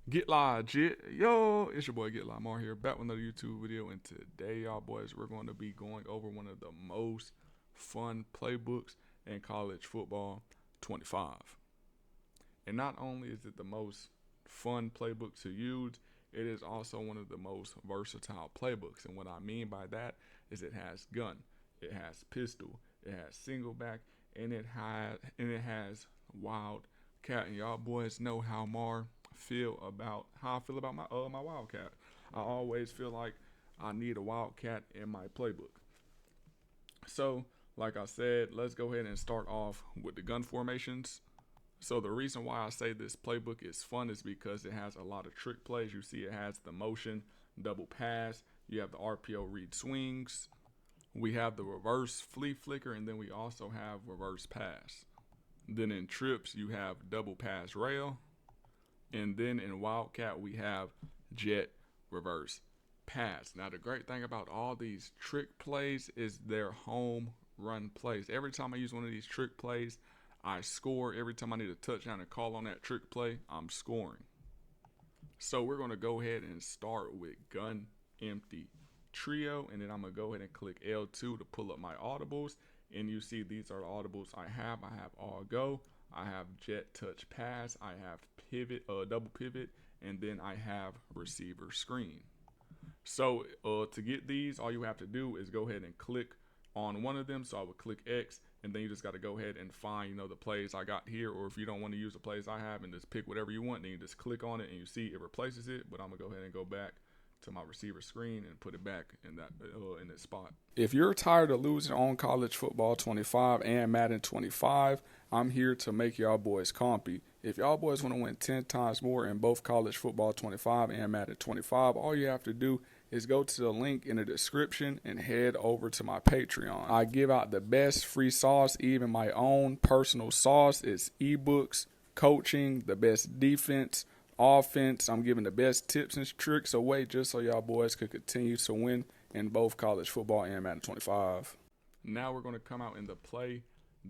Get live, Jit. Yo, it's your boy Get Live Mar here, back with another YouTube video. And today, y'all boys, we're going to be going over one of the most fun playbooks in college football 25. And not only is it the most fun playbook to use, it is also one of the most versatile playbooks. And what I mean by that is it has gun, it has pistol, it has single back, and it has Wildcat. And y'all boys know how I feel about my Wildcat. I always feel like I need a Wildcat in my playbook. So, like I said, let's go ahead and start off with the gun formations. So the reason why I say this playbook is fun is because it has a lot of trick plays. You see, it has the motion double pass. You have the RPO read swings. We have the reverse flea flicker, and then we also have reverse pass. Then in trips, you have double pass rail. And then in Wildcat, we have jet reverse pass. Now, the great thing about all these trick plays is their home run plays. Every time I use one of these trick plays, I score. Every time I need a touchdown and call on that trick play, I'm scoring. So we're going to go ahead and start with gun empty trio, and then I'm going to go ahead and click L2 to pull up my audibles. And you see these are the audibles I have. I have all go, I have jet touch pass, I have pivot, double pivot, and then I have receiver screen. So to get these, all you have to do is go ahead and click on one of them. So I would click X, and then you just got to go ahead and find, the plays I got here. Or if you don't want to use the plays I have and just pick whatever you want, then you just click on it and you see it replaces it. But I'm gonna go ahead and go back to my receiver screen and put it back in that in its spot. If you're tired of losing on college football 25 and Madden 25, I'm here to make y'all boys compy. If y'all boys want to win 10 times more in both college football 25 and Madden 25, all you have to do is go to the link in the description and head over to my Patreon. I give out the best free sauce, even my own personal sauce. It's Ebooks Coaching, the best defense, offense. I'm giving the best tips and tricks away just so y'all boys could continue to win in both college football and Madden 25. Now we're going to come out in the play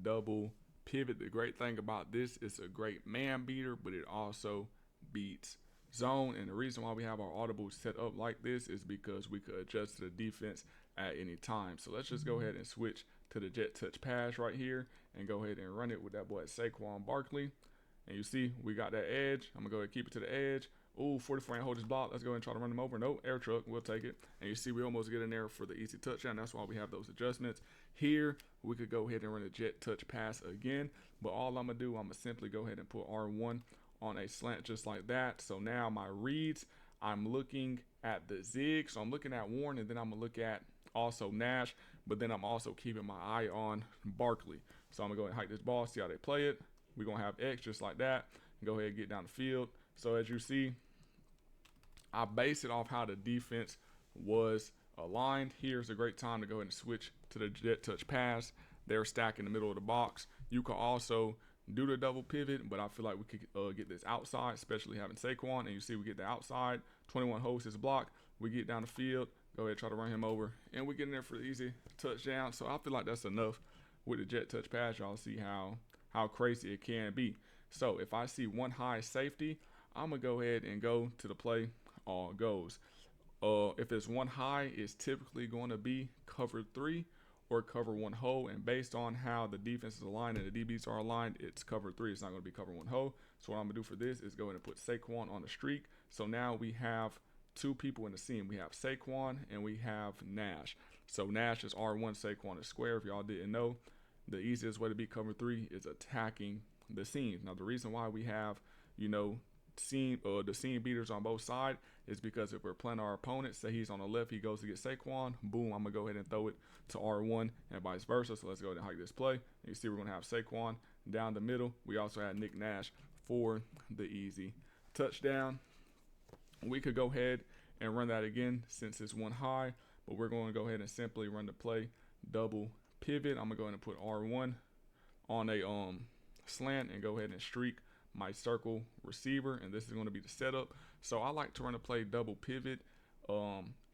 double pivot. The great thing about this is a great man beater, but it also beats zone. And the reason why we have our audible set up like this is because we could adjust to the defense at any time. So let's just go ahead and switch to the jet touch pass right here and go ahead and run it with that boy Saquon Barkley. And you see, we got that edge. I'm going to go ahead and keep it to the edge. Ooh, 44 and hold his block. Let's go ahead and try to run him over. Nope, air truck. We'll take it. And you see, we almost get in there for the easy touchdown. That's why we have those adjustments. Here, we could go ahead and run a jet touch pass again. But all I'm going to do, I'm going to simply go ahead and put R1 on a slant just like that. So now my reads, I'm looking at the zig. So I'm looking at Warren, and then I'm going to look at also Nash. But then I'm also keeping my eye on Barkley. So I'm going to go ahead and hike this ball, see how they play it. We're going to have X just like that. Go ahead and get down the field. So as you see, I base it off how the defense was aligned. Here's a great time to go ahead and switch to the jet touch pass. They're stacked in the middle of the box. You could also do the double pivot, but I feel like we could get this outside, especially having Saquon. And you see we get the outside. 21 holds his block. We get down the field. Go ahead, try to run him over. And we get in there for the easy touchdown. So I feel like that's enough with the jet touch pass. Y'all see how crazy it can be. So if I see one high safety, I'm going to go ahead and go to the play all goes. If it's one high, it's typically going to be cover 3 or cover 1 hole. And based on how the defense is aligned and the DBs are aligned, it's cover 3. It's not going to be cover 1 hole. So what I'm going to do for this is go ahead and put Saquon on the streak. So now we have two people in the seam. We have Saquon and we have Nash. So Nash is R1, Saquon is square, if y'all didn't know. The easiest way to beat cover 3 is attacking the seam. Now, the reason why we have, the seam beaters on both sides is because if we're playing our opponent, say he's on the left, he goes to get Saquon, boom, I'm going to go ahead and throw it to R1 and vice versa. So let's go ahead and hike this play. And you see we're going to have Saquon down the middle. We also have Nick Nash for the easy touchdown. We could go ahead and run that again since it's one high, but we're going to go ahead and simply run the play double pivot. I'm gonna go ahead and put R1 on a slant and go ahead and streak my circle receiver, and this is going to be the setup. So I like to run a play double pivot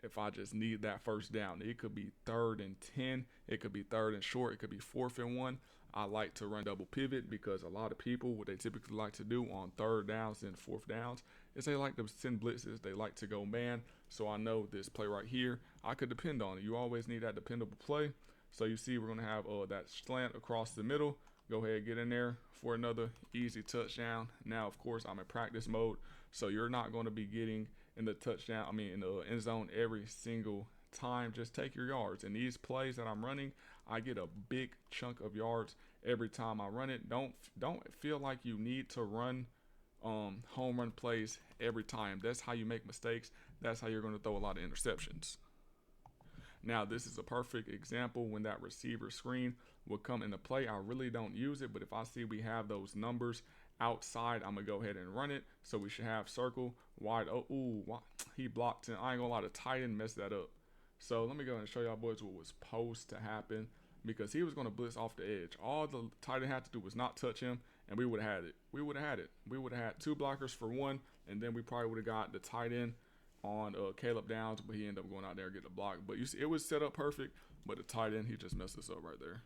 if I just need that first down. It could be 3rd and 10, it could be 3rd and short, it could be 4th and 1. I like to run double pivot because a lot of people, what they typically like to do on 3rd downs and 4th downs is they like to send blitzes. They like to go man. So I know this play right here, I could depend on it. You always need that dependable play. So you see we're going to have that slant across the middle. Go ahead, get in there for another easy touchdown. Now, of course, I'm in practice mode, so you're not going to be getting in the in the end zone every single time. Just take your yards. And these plays that I'm running, I get a big chunk of yards every time I run it. Don't feel like you need to run home run plays every time. That's how you make mistakes. That's how you're going to throw a lot of interceptions. Now, this is a perfect example when that receiver screen will come into play. I really don't use it, but if I see we have those numbers outside, I'm going to go ahead and run it. So we should have circle, wide. He blocked it. I ain't going to lie, the tight end messed that up. So let me go ahead and show y'all boys what was supposed to happen, because he was going to blitz off the edge. All the tight end had to do was not touch him, and we would have had it. We would have had two blockers for one, and then we probably would have got the tight end on Caleb Downs, but he ended up going out there and getting the block. But you see, it was set up perfect, but the tight end, he just messed us up right there.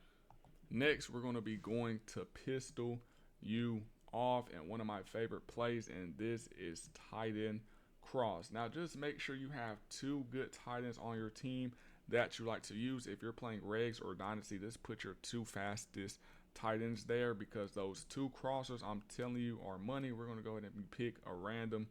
Next, we're going to be going to pistol you off, and one of my favorite plays, and this is tight end cross. Now, just make sure you have two good tight ends on your team that you like to use. If you're playing regs or dynasty, just put your two fastest tight ends there, because those two crossers, I'm telling you, are money. We're going to go ahead and pick a random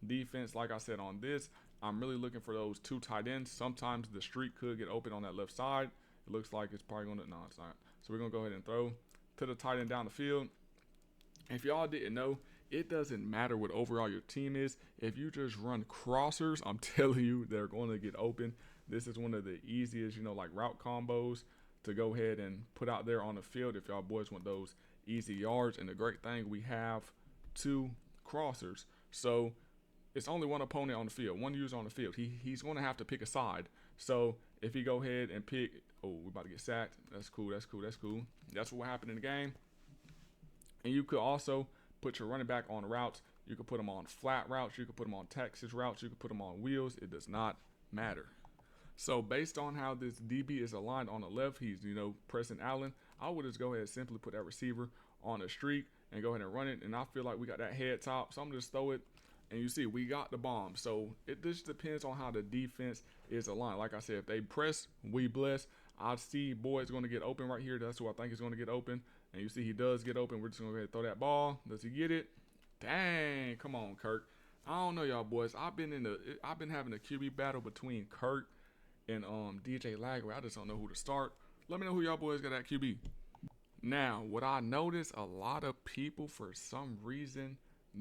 defense. Like I said, on this, I'm really looking for those two tight ends. Sometimes the streak could get open on that left side. It looks like it's probably going to, no, it's not. So we're going to go ahead and throw to the tight end down the field. If y'all didn't know, it doesn't matter what overall your team is. If you just run crossers, I'm telling you, they're going to get open. This is one of the easiest, like route combos to go ahead and put out there on the field if y'all boys want those easy yards. And the great thing, we have two crossers. So it's only one opponent on the field, one user on the field. He's going to have to pick a side. So if he go ahead and pick, we're about to get sacked. That's cool. That's what happened in the game. And you could also put your running back on routes. You could put them on flat routes. You could put them on Texas routes. You could put them on wheels. It does not matter. So based on how this DB is aligned on the left, he's, Preston Allen, I would just go ahead and simply put that receiver on a streak and go ahead and run it. And I feel like we got that head top, so I'm just throw it. And you see, we got the bomb. So it just depends on how the defense is aligned. Like I said, if they press, we bless. I see boys going to get open right here. That's who I think is going to get open. And you see he does get open. We're just going to go ahead and throw that ball. Does he get it? Dang. Come on, Kirk. I don't know, y'all boys. I've been having a QB battle between Kirk and DJ Lagway. I just don't know who to start. Let me know who y'all boys got at QB. Now, what I noticed, a lot of people, for some reason,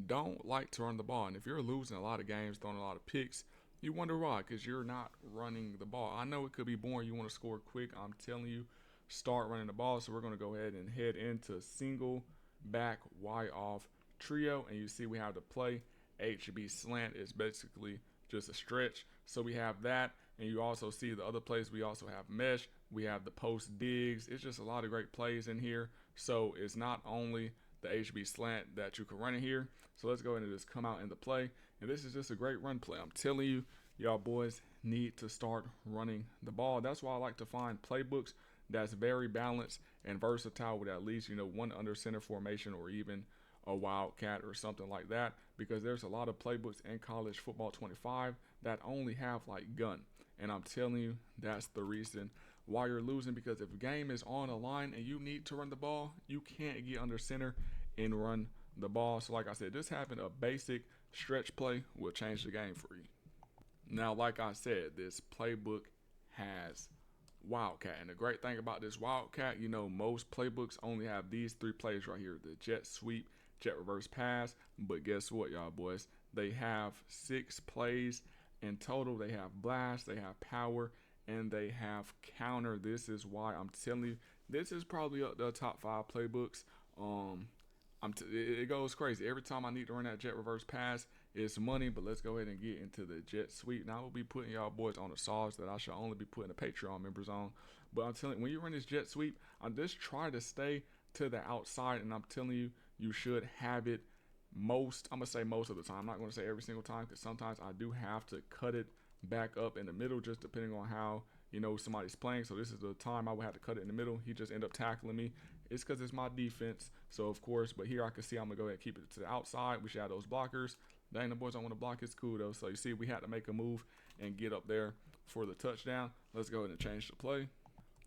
don't like to run the ball. And if you're losing a lot of games, throwing a lot of picks, you wonder why, because you're not running the ball. I know it could be boring. You want to score quick. I'm telling you, start running the ball. So we're going to go ahead and head into single back Y off trio. And you see we have the play. HB slant is basically just a stretch. So we have that. And you also see the other plays. We also have mesh. We have the post digs. It's just a lot of great plays in here. So it's not only the HB slant that you can run in here. So let's go ahead and just come out into play. And this is just a great run play. I'm telling you, y'all boys need to start running the ball. That's why I like to find playbooks that's very balanced and versatile with at least, one under center formation or even a Wildcat or something like that. Because there's a lot of playbooks in college football 25 that only have like gun. And I'm telling you, that's the reason why you're losing, because if a game is on a line and you need to run the ball, you can't get under center and run the ball. So like I said, this happened, a basic stretch play will change the game for you. Now, like I said, this playbook has Wildcat. And the great thing about this Wildcat, most playbooks only have these three plays right here, the jet sweep, jet reverse pass. But guess what, y'all boys? They have 6 plays in total. They have blast, they have power, and they have counter. This is why I'm telling you, this is probably up the top 5 playbooks. It goes crazy. Every time I need to run that jet reverse pass, it's money. But let's go ahead and get into the jet sweep. Now I will be putting y'all boys on the sauce that I should only be putting the Patreon members on. But I'm telling you, when you run this jet sweep, I just try to stay to the outside, and I'm telling you, you should have it I'm gonna say most of the time. I'm not gonna say every single time, because sometimes I do have to cut it back up in the middle, just depending on how somebody's playing. So this is the time I would have to cut it in the middle. He just ended up tackling me. It's because it's my defense. So of course, but here I can see I'm gonna go ahead and keep it to the outside. We should have those blockers. Dang, the boys don't want to block. It's cool though. So you see, we had to make a move and get up there for the touchdown. Let's go ahead and change the play.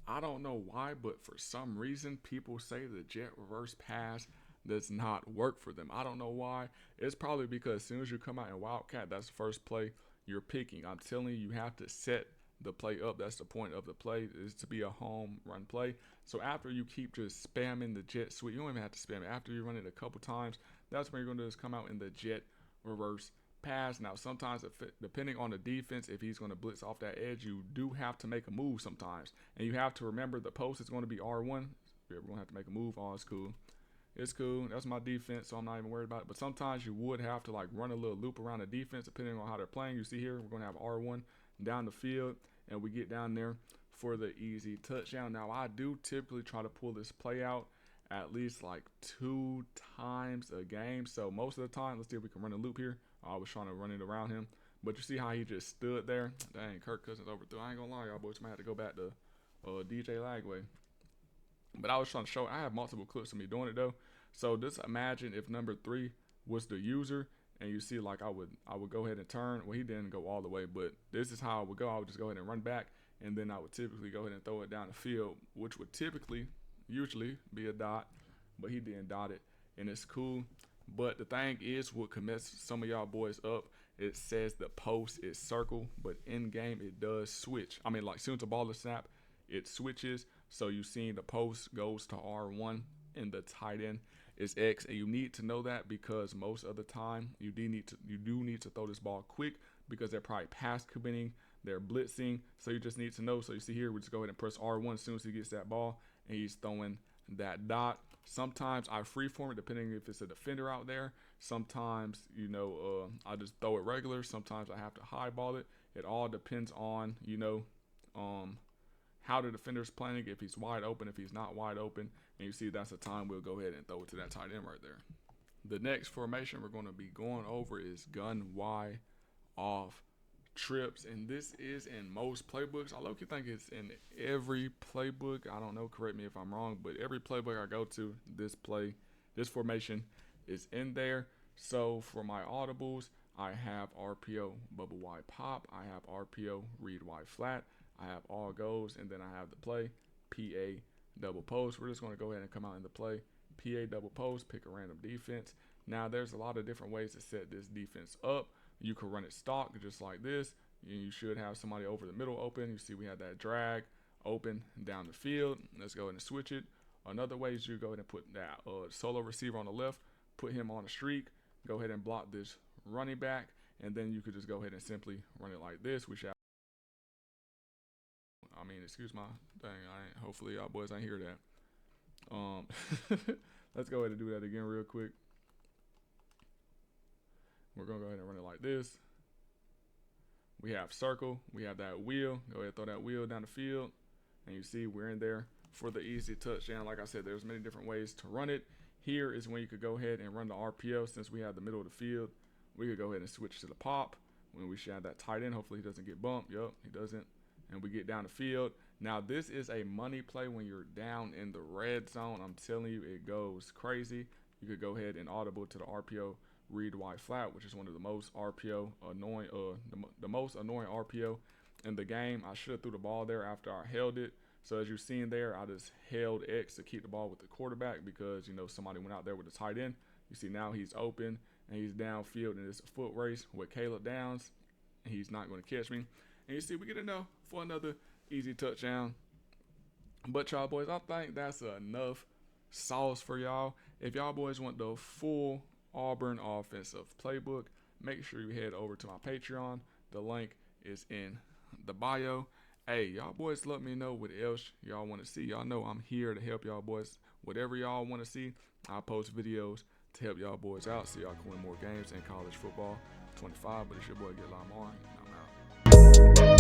I don't know why, but for some reason, people say the jet reverse pass does not work for them. I don't know why. It's probably because as soon as you come out in Wildcat, that's the first play you're picking. I'm telling you, you have to set the play up. That's the point of the play, is to be a home run play. So after you keep just spamming the jet sweep, you don't even have to spam it. After you run it a couple times, that's when you're going to just come out in the jet reverse pass. Now, sometimes, depending on the defense, if he's going to blitz off that edge, you do have to make a move sometimes. And you have to remember the post is going to be R1. If you're ever going to have to make a move, oh, it's cool. It's cool. That's my defense, so I'm not even worried about it. But sometimes you would have to like run a little loop around the defense, depending on how they're playing. You see here, we're going to have R1 down the field, and we get down there for the easy touchdown. Now, I do typically try to pull this play out at least like 2 times a game. So most of the time, let's see if we can run a loop here. I was trying to run it around him, but you see how he just stood there? Dang, Kirk Cousins overthrew. I ain't gonna lie, y'all boys, might have to go back to DJ Lagway. But I was trying to show, I have multiple clips of me doing it though. So just imagine if number 3 was the user, and you see like I would go ahead and turn. Well, he didn't go all the way, but this is how I would go. I would just go ahead and run back, and then I would typically go ahead and throw it down the field, which would usually be a dot, but he didn't dot it, and it's cool. But the thing is, what could mess some of y'all boys up, it says the post is circle, but in game it does switch. I mean, like soon as the ball is snapped, it switches. So you see the post goes to R1 and the tight end is X, and you need to know that because most of the time you do need to throw this ball quick because they're probably pass committing, they're blitzing. So you just need to know. So you see here, we just go ahead and press R1 as soon as he gets that ball, and he's throwing that dot. Sometimes I freeform it depending if it's a defender out there. Sometimes, I just throw it regular. Sometimes I have to highball it. It all depends on, how the defender's playing, if he's wide open, if he's not wide open. And you see that's the time we'll go ahead and throw it to that tight end right there. The next formation we're going to be going over is gun Y off trips, and this is in most playbooks. I low-key think it's in every playbook. I don't know, correct me if I'm wrong, but every playbook I go to, this formation is in there. So for my audibles, I have RPO bubble Y pop, I have RPO read Y flat, I have all goes, and then I have the play PA double post. We're just going to go ahead and come out in the play PA double post, pick a random defense. Now there's a lot of different ways to set this defense up. You can run it stock just like this. You should have somebody over the middle open. You see we have that drag open down the field. Let's go ahead and switch it. Another way is you go ahead and put that solo receiver on the left, put him on a streak, go ahead and block this running back, and then you could just go ahead and simply run it like this. Excuse my thing. Hopefully y'all boys ain't hear that. Let's go ahead and do that again real quick. We're going to go ahead and run it like this. We have circle. We have that wheel. Go ahead and throw that wheel down the field. And you see we're in there for the easy touchdown. Like I said, there's many different ways to run it. Here is when you could go ahead and run the RPO. Since we have the middle of the field, we could go ahead and switch to the pop. When we should have that tight end. Hopefully he doesn't get bumped. Yup, he doesn't. And we get down the field. Now this is a money play when you're down in the red zone. I'm telling you, it goes crazy. You could go ahead and audible to the RPO read Y flat, which is one of the most the most annoying RPO in the game. I should have threw the ball there after I held it. So as you're seeing there, I just held X to keep the ball with the quarterback because somebody went out there with the tight end. You see now he's open and he's downfield, and it's a foot race with Caleb Downs, and he's not going to catch me. And you see we get enough for another easy touchdown. But y'all boys, I think that's enough sauce for y'all. If y'all boys want the full Auburn offensive playbook, make sure you head over to my Patreon. The link is in the bio. Hey, y'all boys, let me know what else y'all want to see. Y'all know I'm here to help y'all boys. Whatever y'all want to see, I post videos to help y'all boys out so y'all can win more games in college football 25. But it's your boy, Get Lamar, and I'm out.